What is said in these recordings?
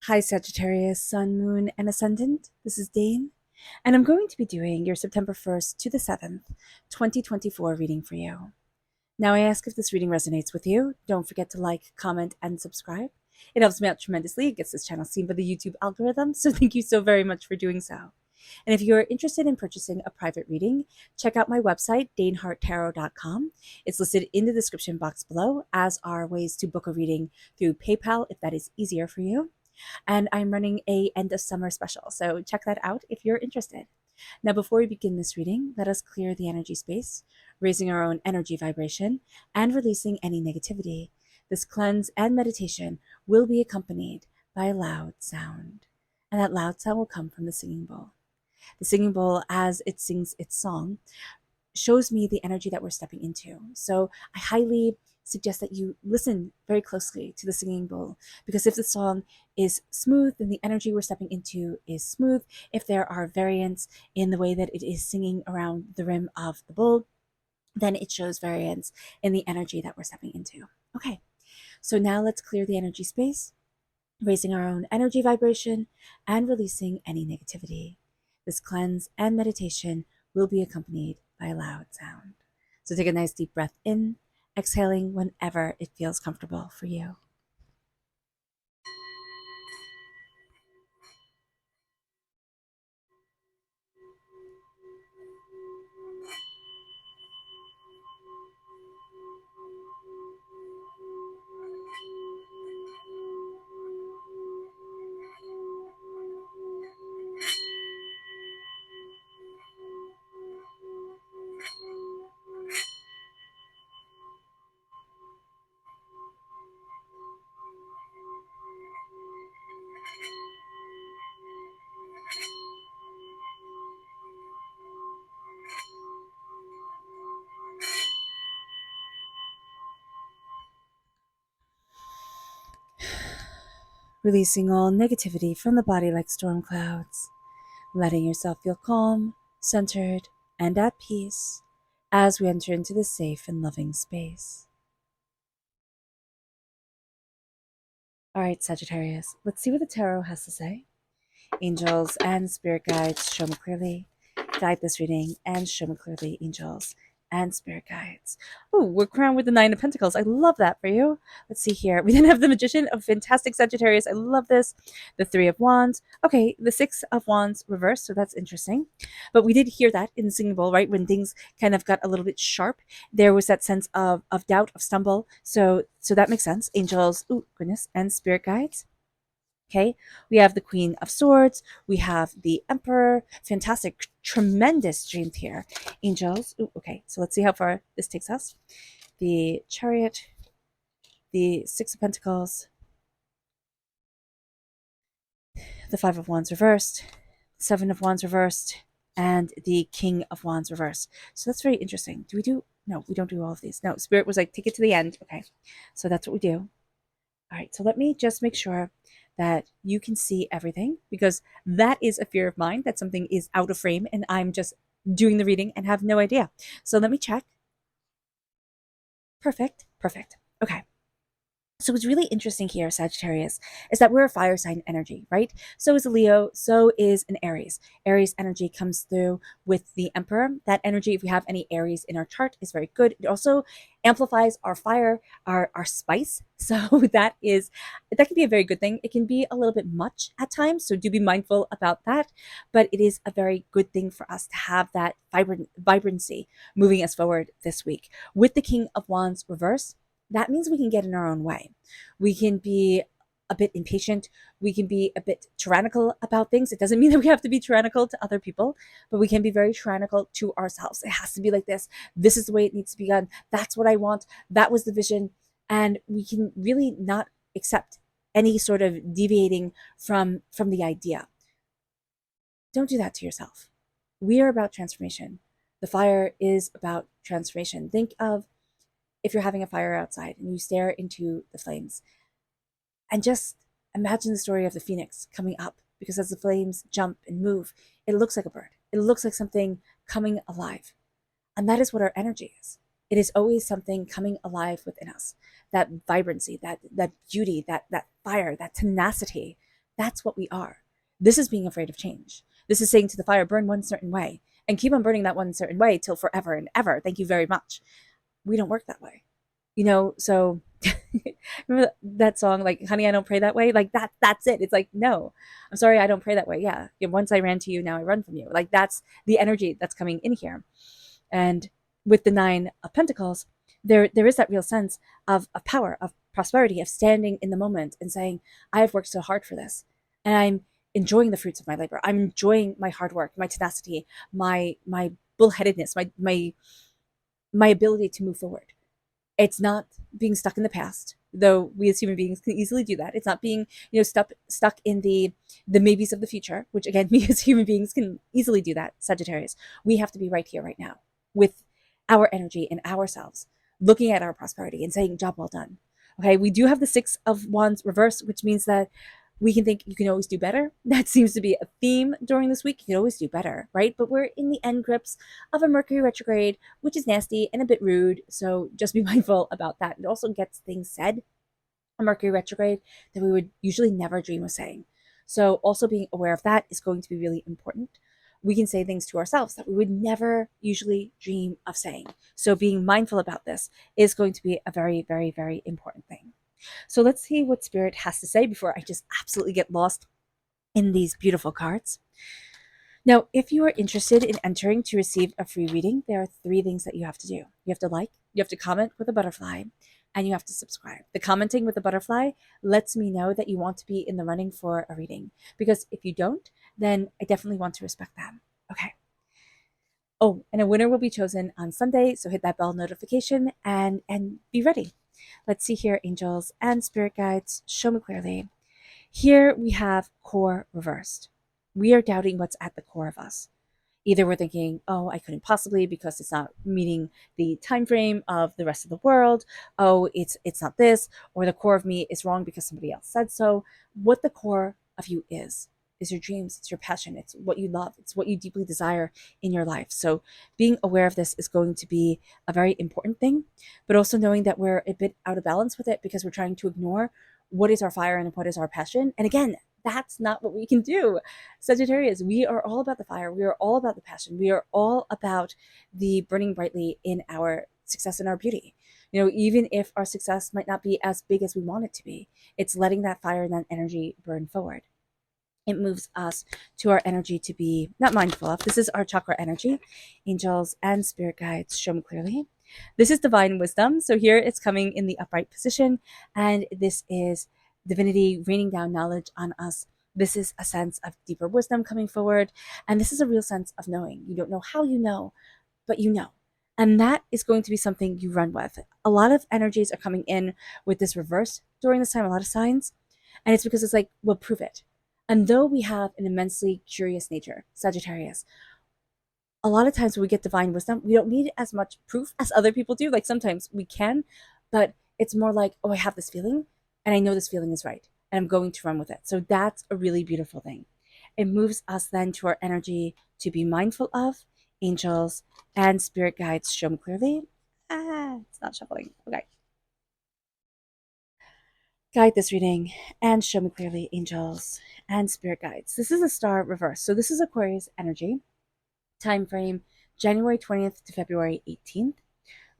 Hi, Sagittarius, Sun, Moon, and Ascendant. This is Dane, and I'm going to be doing your September 1st to the 7th, 2024 reading for you. Now, I ask if this reading resonates with you. Don't forget to like, comment, and subscribe. It helps me out tremendously. It gets this channel seen by the YouTube algorithm, so thank you so very much for doing so. And if you're interested in purchasing a private reading, check out my website, daneharttarot.com. It's listed in the description box below, as are ways to book a reading through PayPal if that is easier for you. And I'm running a end of summer special, so check that out if you're interested. Now, before we begin this reading, let us clear the energy space, raising our own energy vibration and releasing any negativity. This cleanse and meditation will be accompanied by a loud sound, and that loud sound will come from the singing bowl. The singing bowl, as it sings its song, shows me the energy that we're stepping into. So I highly suggest that you listen very closely to the singing bowl, because if the song is smooth, then the energy we're stepping into is smooth. If there are variants in the way that it is singing around the rim of the bowl, then it shows variance in the energy that we're stepping into. Okay, so now let's clear the energy space, raising our own energy vibration and releasing any negativity. This cleanse and meditation will be accompanied by a loud sound. So take a nice deep breath in, exhaling whenever it feels comfortable for you. Releasing all negativity from the body like storm clouds, letting yourself feel calm, centered, and at peace as we enter into this safe and loving space. All right, Sagittarius, let's see what the tarot has to say. Angels and spirit guides, show me clearly. Guide this reading and show me clearly, angels and spirit guides. Oh, we're crowned with the Nine of Pentacles. I love that for you. Let's see here. We then have the Magician of Fantastic Sagittarius. I love this. The Three of Wands. Okay, the Six of Wands reversed, so that's interesting. But we did hear that in the singing bowl, right? When things kind of got a little bit sharp, there was that sense of doubt, of stumble. So that makes sense. Angels, oh goodness, and spirit guides. Okay, we have the Queen of Swords, we have the Emperor, fantastic, tremendous strength here. Angels, ooh, okay, so let's see how far this takes us. The Chariot, the Six of Pentacles, the Five of Wands reversed, Seven of Wands reversed, and the King of Wands reversed. So that's very interesting. Do we do? No, we don't do all of these. No, Spirit was like, take it to the end. Okay, so that's what we do. All right, so let me just make sure that you can see everything, because that is a fear of mine, that something is out of frame and I'm just doing the reading and have no idea. So let me check. Perfect, perfect. Okay. So what's really interesting here, Sagittarius, is that we're a fire sign energy, right? So is a Leo, so is an Aries. Aries energy comes through with the Emperor. That energy, if we have any Aries in our chart, is very good. It also amplifies our fire, our spice. So that can be a very good thing. It can be a little bit much at times, so do be mindful about that. But it is a very good thing for us to have that vibrancy moving us forward this week. With the King of Wands reverse, that means we can get in our own way. We can be a bit impatient. We can be a bit tyrannical about things. It doesn't mean that we have to be tyrannical to other people, but we can be very tyrannical to ourselves. It has to be like this. This is the way it needs to be done. That's what I want. That was the vision. And we can really not accept any sort of deviating from the idea. Don't do that to yourself. We are about transformation. The fire is about transformation. Think of if you're having a fire outside and you stare into the flames, and just imagine the story of the phoenix coming up, because as the flames jump and move, it looks like a bird. It looks like something coming alive. And that is what our energy is. It is always something coming alive within us. That vibrancy, that beauty, that fire, that tenacity, That's what we are. This is being afraid of change. This is saying to the fire, burn one certain way and keep on burning that one certain way till forever and ever. Thank you very much. We don't work that way. So remember that song, like, honey, I don't pray that way? Like that's it. It's like, no, I'm sorry, I don't pray that way. Yeah. Once I ran to you, now I run from you. Like, that's the energy that's coming in here. And with the Nine of Pentacles, there is that real sense of power, of prosperity, of standing in the moment and saying, I have worked so hard for this, and I'm enjoying the fruits of my labor. I'm enjoying my hard work, my tenacity, my bullheadedness, my ability to move forward. It's not being stuck in the past, though we as human beings can easily do that. It's not being, stuck in the maybes of the future, which again, we as human beings can easily do that, Sagittarius. We have to be right here, right now, with our energy and ourselves, looking at our prosperity and saying, job well done. Okay, we do have the Six of Wands reverse, which means that we can think you can always do better. That seems to be a theme during this week. You can always do better, right? But we're in the end grips of a Mercury retrograde, which is nasty and a bit rude. So just be mindful about that. It also gets things said, a Mercury retrograde, that we would usually never dream of saying. So also being aware of that is going to be really important. We can say things to ourselves that we would never usually dream of saying. So being mindful about this is going to be a very, very, very important thing. So let's see what Spirit has to say before I just absolutely get lost in these beautiful cards. Now, if you are interested in entering to receive a free reading, there are 3 things that you have to do. You have to like, you have to comment with a butterfly, and you have to subscribe. The commenting with the butterfly lets me know that you want to be in the running for a reading, because if you don't, then I definitely want to respect that. Okay. Oh, and a winner will be chosen on Sunday, so hit that bell notification and be ready. Let's see here, angels and spirit guides, show me clearly. Here we have core reversed. We are doubting what's at the core of us. Either we're thinking, oh, I couldn't possibly because it's not meeting the time frame of the rest of the world. Oh, it's not this, or the core of me is wrong because somebody else said so. What the core of you is your dreams, it's your passion, it's what you love, it's what you deeply desire in your life. So being aware of this is going to be a very important thing, but also knowing that we're a bit out of balance with it because we're trying to ignore what is our fire and what is our passion. And again, that's not what we can do. Sagittarius, we are all about the fire. We are all about the passion. We are all about the burning brightly in our success and our beauty. Even if our success might not be as big as we want it to be, it's letting that fire and that energy burn forward. It moves us to our energy to be not mindful of. This is our chakra energy. Angels and spirit guides, show me clearly. This is divine wisdom. So here it's coming in the upright position, and this is divinity raining down knowledge on us. This is a sense of deeper wisdom coming forward, and this is a real sense of knowing. You don't know how you know, but you know. And that is going to be something you run with. A lot of energies are coming in with this reverse during this time, a lot of signs, and it's because it's like, we'll prove it. And though we have an immensely curious nature, Sagittarius, a lot of times when we get divine wisdom, we don't need as much proof as other people do. Like, sometimes we can, but it's more like, oh, I have this feeling and I know this feeling is right and I'm going to run with it. So that's a really beautiful thing. It moves us then to our energy to be mindful of. Angels and spirit guides, show me clearly. It's not shuffling. Okay. Guide this reading and show me clearly, angels and spirit guides. This is a star reverse. So this is Aquarius energy. Time frame January 20th to February 18th.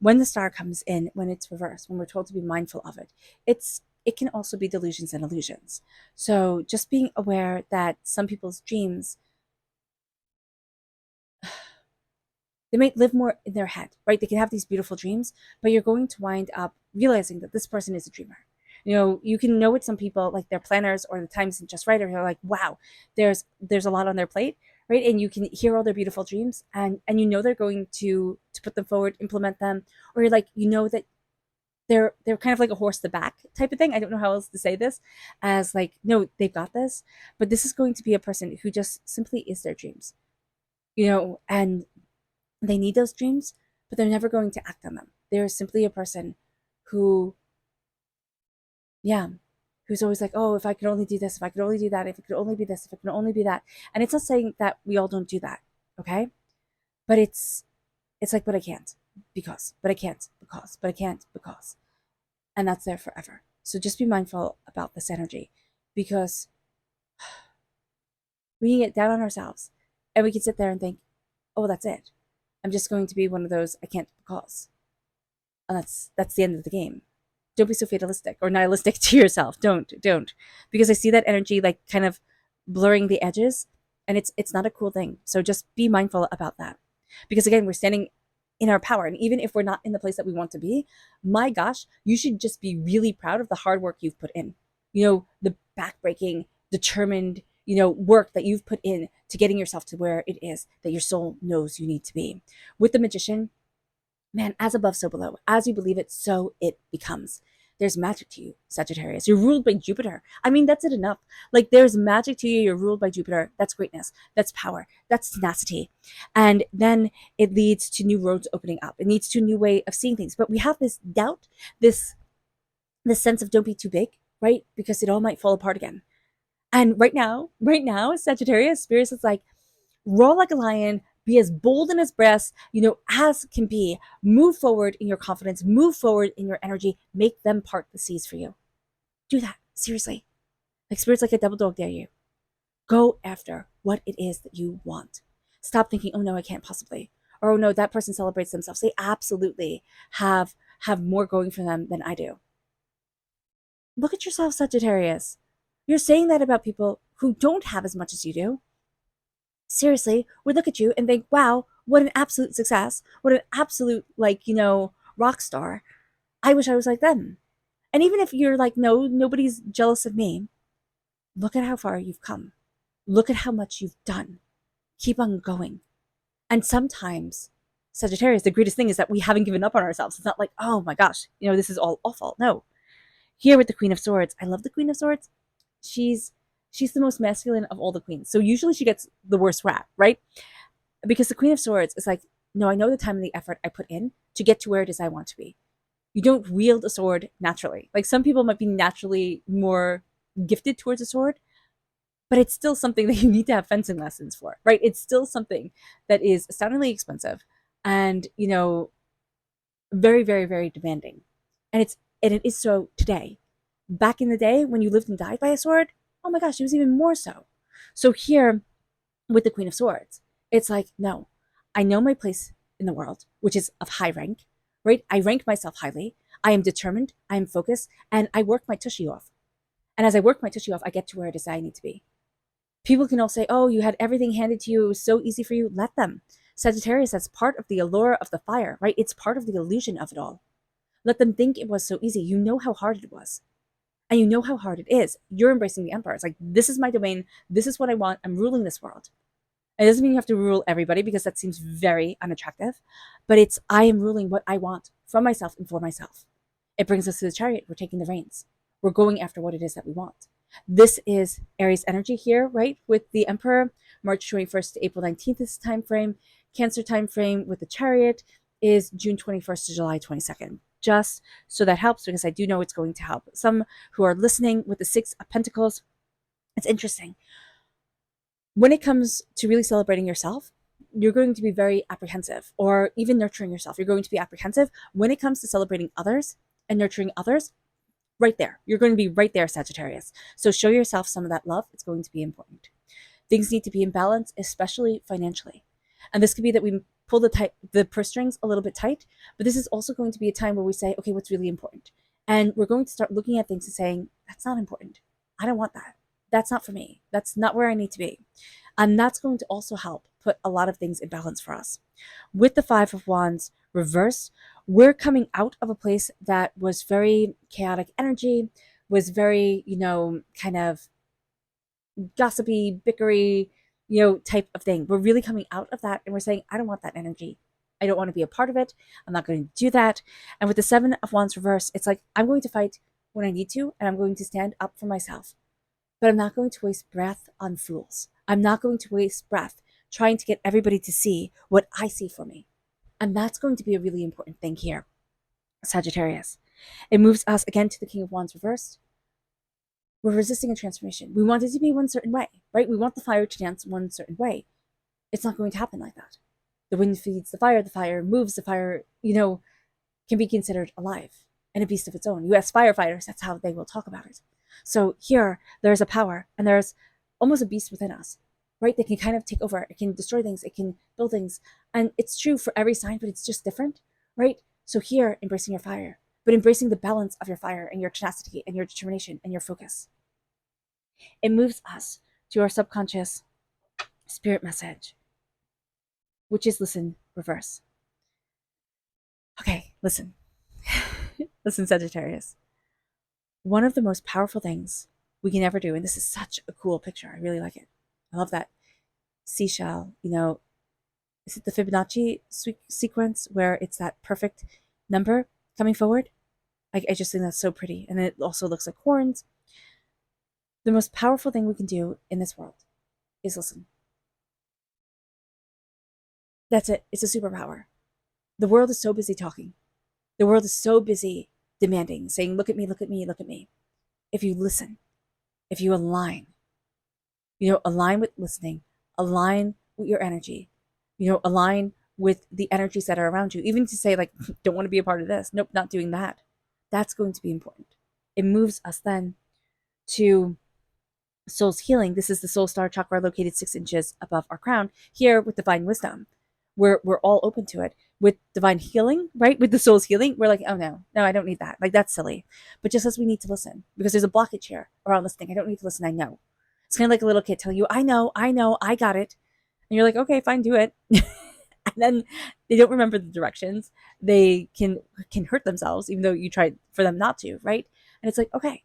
When the star comes in, when it's reversed, when we're told to be mindful of it, it can also be delusions and illusions. So just being aware that some people's dreams, they might live more in their head, right? They can have these beautiful dreams, but you're going to wind up realizing that this person is a dreamer. You can know with some people, like, their planners or the time isn't just right, or you're like, wow, there's a lot on their plate, right? And you can hear all their beautiful dreams, and they're going to put them forward, implement them, or you're like, that they're kind of like a horse to back type of thing. I don't know how else to say this, as like, no, they've got this. But this is going to be a person who just simply is their dreams, and they need those dreams, but they're never going to act on them. They're simply a person who, who's always like, oh, if I could only do this, if I could only do that, if it could only be this, if it could only be that. And it's not saying that we all don't do that, okay? But it's like, but I can't because, but I can't because, but I can't because. And that's there forever. So just be mindful about this energy, because We can get down on ourselves and we can sit there and think, oh, that's it. I'm just going to be one of those I can't calls. And that's the end of the game. Don't be so fatalistic or nihilistic to yourself. Don't. Because I see that energy like kind of blurring the edges, and it's not a cool thing. So just be mindful about that. Because again, we're standing in our power. And even if we're not in the place that we want to be, my gosh, you should just be really proud of the hard work you've put in. The backbreaking, determined, work that you've put in to getting yourself to where it is that your soul knows you need to be. With the Magician, man, as above, so below. As you believe it, so it becomes. There's magic to you, Sagittarius. You're ruled by Jupiter. I mean, that's it enough. Like, there's magic to you. You're ruled by Jupiter. That's greatness. That's power. That's tenacity. And then it leads to new roads opening up. It leads to a new way of seeing things. But we have this doubt, this sense of don't be too big, right? Because it all might fall apart again. And right now, Sagittarius, Spirit is like, roar like a lion, be as bold and as brass, as can be. Move forward in your confidence, move forward in your energy, make them part the seas for you. Do that, seriously. Like, Spirit's like a double dog dare you. Go after what it is that you want. Stop thinking, oh no, I can't possibly. Or oh no, that person celebrates themselves. They absolutely have more going for them than I do. Look at yourself, Sagittarius. You're saying that about people who don't have as much as you do. Seriously, we look at you and think, wow, what an absolute success. What an absolute, rock star. I wish I was like them. And even if you're like, no, nobody's jealous of me, look at how far you've come. Look at how much you've done. Keep on going. And sometimes, Sagittarius, the greatest thing is that we haven't given up on ourselves. It's not like, oh my gosh, this is all awful. No. Here with the Queen of Swords, I love the Queen of Swords. She's the most masculine of all the queens. So usually she gets the worst rap, right? Because the Queen of Swords is like, no, I know the time and the effort I put in to get to where it is I want to be. You don't wield a sword naturally. Like, some people might be naturally more gifted towards a sword, but it's still something that you need to have fencing lessons for, right? It's still something that is astoundingly expensive and, very, very, very demanding. And it is so today. Back in the day when you lived and died by a sword, oh my gosh, it was even more so. So here with the Queen of Swords, it's like, no, I know my place in the world, which is of high rank, right? I rank myself highly. I am determined. I am focused, and I work my tushy off. And as I work my tushy off, I get to where it is I need to be. People can all say, oh, you had everything handed to you. It was so easy for you. Let them. Sagittarius, that's part of the allure of the fire, right? It's part of the illusion of it all. Let them think it was so easy. You know how hard it was. And you know how hard it is. You're embracing the Emperor. It's like, this is my domain. This is what I want. I'm ruling this world. It doesn't mean you have to rule everybody, because that seems very unattractive. But it's, I am ruling what I want from myself and for myself. It brings us to the Chariot. We're taking the reins. We're going after what it is that we want. This is Aries energy here, right? With the Emperor, March 21st to April 19th is the time frame. Cancer time frame with the Chariot is June 21st to July 22nd. Just so that helps, because I do know it's going to help some who are listening with the Six of Pentacles. It's interesting. When it comes to really celebrating yourself, you're going to be very apprehensive, or even nurturing yourself. You're going to be apprehensive when it comes to celebrating others and nurturing others. Right there. You're going to be right there, Sagittarius. So show yourself some of that love. It's going to be important. Things need to be in balance, especially financially. And this could be that we pull the purse strings a little bit tight, but this is also going to be a time where we say, okay, what's really important? And we're going to start looking at things and saying, that's not important. I don't want that. That's not for me. That's not where I need to be. And that's going to also help put a lot of things in balance for us. With the Five of Wands reversed, we're coming out of a place that was very chaotic energy, was very, kind of gossipy, bickery, type of thing. We're really coming out of that, and we're saying, I don't want that energy. I don't want to be a part of it. I'm not going to do that. And with the Seven of Wands reverse, it's like, I'm going to fight when I need to, and I'm going to stand up for myself. But I'm not going to waste breath on fools. I'm not going to waste breath trying to get everybody to see what I see for me. And that's going to be a really important thing here, Sagittarius. It moves us again to the King of Wands reversed. We're resisting a transformation. We want it to be one certain way, right? We want the fire to dance one certain way. It's not going to happen like that. The wind feeds the fire moves the fire, can be considered alive and a beast of its own. You ask firefighters, that's how they will talk about it. So here, there's a power, and there's almost a beast within us. right? They can kind of take over. It can destroy things. It can build things. And it's true for every sign, but it's just different, right? So here, embracing your fire, but embracing the balance of your fire and your tenacity and your determination and your focus. It moves us to our subconscious spirit message, which is listen, reverse. Okay, listen. Listen, Sagittarius. One of the most powerful things we can ever do, and this is such a cool picture. I really like it. I love that seashell, is it the Fibonacci sequence where it's that perfect number coming forward? I just think that's so pretty. And it also looks like horns. The most powerful thing we can do in this world is listen. That's it. It's a superpower. The world is so busy talking. The world is so busy demanding, saying, look at me, look at me, look at me. If you listen, if you align, align with listening, align with your energy, align with the energies that are around you, even to say, like, don't want to be a part of this. Nope, not doing that. That's going to be important. It moves us then to soul's healing. This is the soul star chakra located 6 inches above our crown. Here with divine wisdom, we're all open to it. With divine healing, right? With the soul's healing, we're like, oh no, I don't need that. Like, that's silly. But just as we need to listen, because there's a blockage here around listening. I don't need to listen. I know. It's kind of like a little kid telling you, I know, I got it. And you're like, okay, fine, do it. And then they don't remember the directions. They can hurt themselves, even though you tried for them not to, right? And it's like, okay,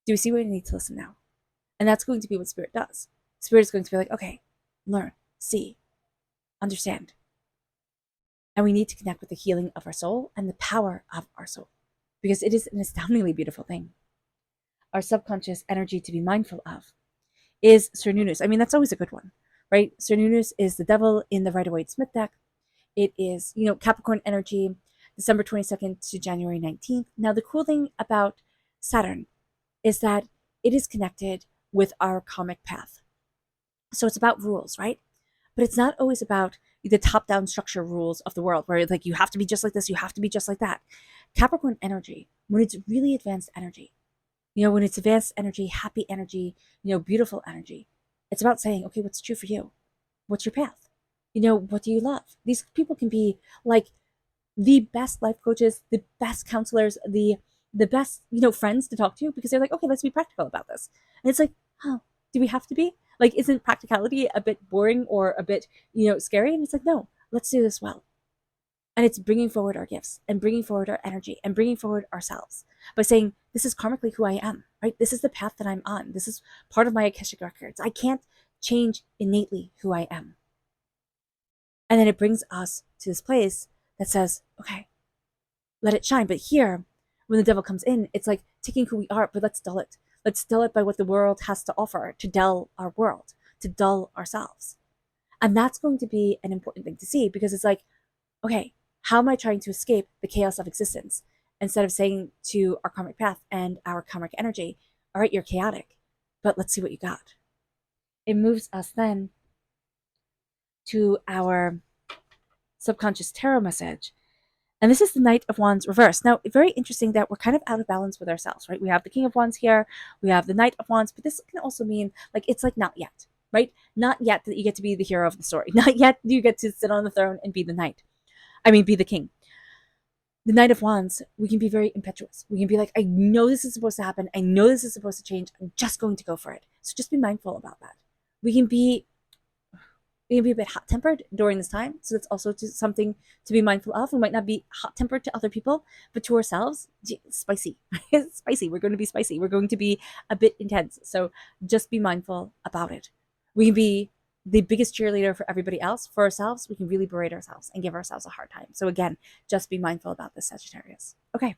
do we see where we need to listen now? And that's going to be what spirit does. Spirit is going to be like, okay, learn, see, understand. And we need to connect with the healing of our soul and the power of our soul, because it is an astoundingly beautiful thing. Our subconscious energy to be mindful of is Cernunnos. I mean, that's always a good one, right? Cernunnos is the devil in the Rider-Waite-Smith deck. It is, Capricorn energy, December 22nd to January 19th. Now, the cool thing about Saturn is that it is connected with our karmic path. So it's about rules, right? But it's not always about the top-down structure rules of the world where it's like, you have to be just like this, you have to be just like that. Capricorn energy, when it's really advanced energy, when it's advanced energy, happy energy, beautiful energy, it's about saying, okay, what's true for you? What's your path? What do you love? These people can be like the best life coaches, the best counselors, the best, friends to talk to, because they're like, okay, let's be practical about this. And it's like, oh, do we have to be? Like, isn't practicality a bit boring or a bit, scary? And it's like, no, let's do this well. And it's bringing forward our gifts and bringing forward our energy and bringing forward ourselves by saying, this is karmically who I am, right? This is the path that I'm on. This is part of my Akashic records. I can't change innately who I am. And then it brings us to this place that says, okay, let it shine. But here, when the devil comes in, it's like taking who we are, but let's dull it. Let's dull it by what the world has to offer, to dull our world, to dull ourselves. And that's going to be an important thing to see, because it's like, okay, how am I trying to escape the chaos of existence? Instead of saying to our karmic path and our karmic energy, all right, you're chaotic, but let's see what you got. It moves us then to our subconscious tarot message. And this is the Knight of Wands reversed. Now, very interesting that we're kind of out of balance with ourselves, right? We have the King of Wands here, we have the Knight of Wands, but this can also mean, like, it's like not yet, right? Not yet that you get to be the hero of the story. Not yet do you get to sit on the throne and be the knight. Be the king. The Knight of Wands, we can be very impetuous. We can be like, I know this is supposed to happen. I know this is supposed to change. I'm just going to go for it. So just be mindful about that. We can be a bit hot-tempered during this time. So that's also just something to be mindful of. We might not be hot-tempered to other people, but to ourselves, spicy. Spicy. We're going to be spicy. We're going to be a bit intense. So just be mindful about it. We can be the biggest cheerleader for everybody else. For ourselves, we can really berate ourselves and give ourselves a hard time. So again, just be mindful about this, Sagittarius. Okay.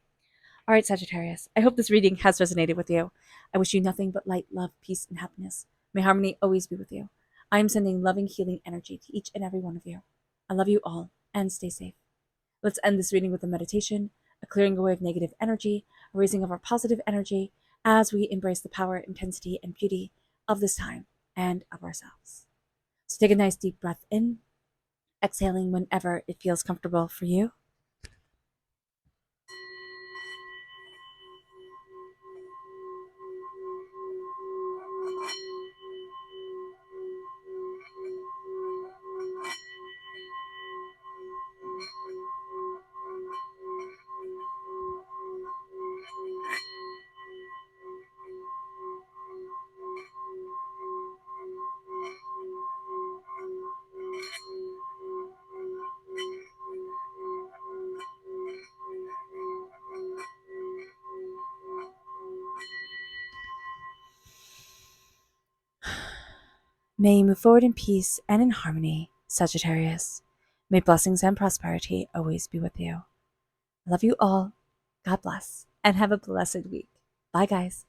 All right, Sagittarius. I hope this reading has resonated with you. I wish you nothing but light, love, peace, and happiness. May harmony always be with you. I am sending loving, healing energy to each and every one of you. I love you all, and stay safe. Let's end this reading with a meditation, a clearing away of negative energy, a raising of our positive energy as we embrace the power, intensity, and beauty of this time and of ourselves. So take a nice deep breath in, exhaling whenever it feels comfortable for you. May you move forward in peace and in harmony, Sagittarius. May blessings and prosperity always be with you. I love you all. God bless, and have a blessed week. Bye, guys.